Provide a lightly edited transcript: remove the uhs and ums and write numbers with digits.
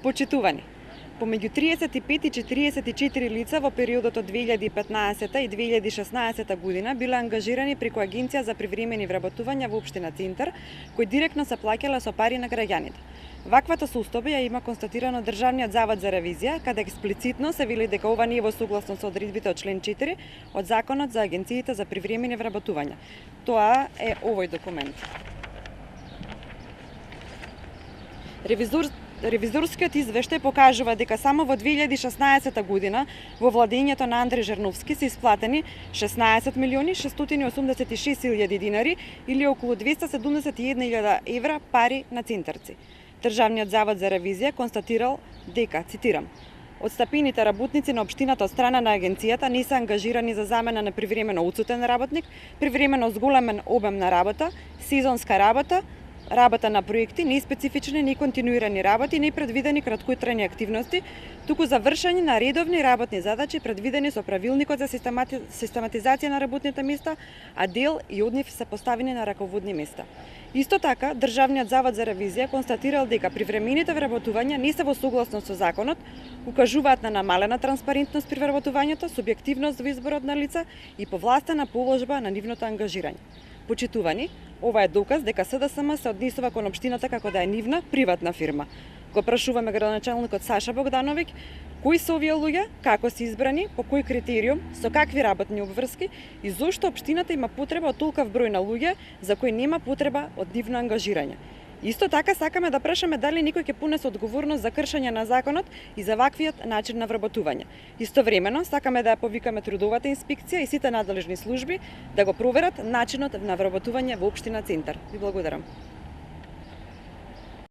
Почитувани, помеѓу 35 и 44 лица во периодот од 2015 и 2016 година биле ангажирани преку Агенција за привремени вработувања во општина Цинтар, кои директно се плаќале со пари на граѓаните. Ваквата состојба ја има констатирано Државниот завод за ревизија, каде експлицитно се вели дека ова не е во согласност со одредбите од член 4 од Законот за агенциите за привремени вработувања. Тоа е овој документ. Ревизорскиот извештај покажува дека само во 2016 година во владењето на Андреј Жерновски се исплатени 16.686.000 динари или околу 271.000 евра пари на цинтарци. Државниот завод за ревизија констатирал дека, цитирам, отстапените работници на општината од страна на агенцијата не се ангажирани за замена на привремено отсутен работник, привремено зголемен обем на работа, сезонска работа, работа на проекти, неспецифични, неконтинуирани работи, непредвидени краткотрajни активности, туку за вршење на редовни работни задачи предвидени со правилникот за систематизација на работните места, а дел и од нив се поставени на раководни места. Исто така, Државниот завод за ревизија констатирал дека привремените вработувања не се во согласност со законот, укажуваат на намалена транспарентност при вработувањето, субјективност во изборот на лица и повластена положба на нивното ангажирање. Почитувани, ова е доказ дека СДСМ се однесува кон општината како да е нивна приватна фирма. Го прашуваме градоначалникот Саша Богдановиќ, кои се овие луѓе, како се избрани, по кој критериум, со какви работни обврски и зошто општината има потреба од толков број на луѓе за кои нема потреба од нивно ангажирање. Исто така сакаме да прашаме дали некој ќе понесе одговорност за кршење на законот и за ваквиот начин на вработување. Истовремено сакаме да ја повикаме трудовата инспекција и сите надлежни служби да го проверат начинот на вработување во општина Цинтар. Ви благодарам.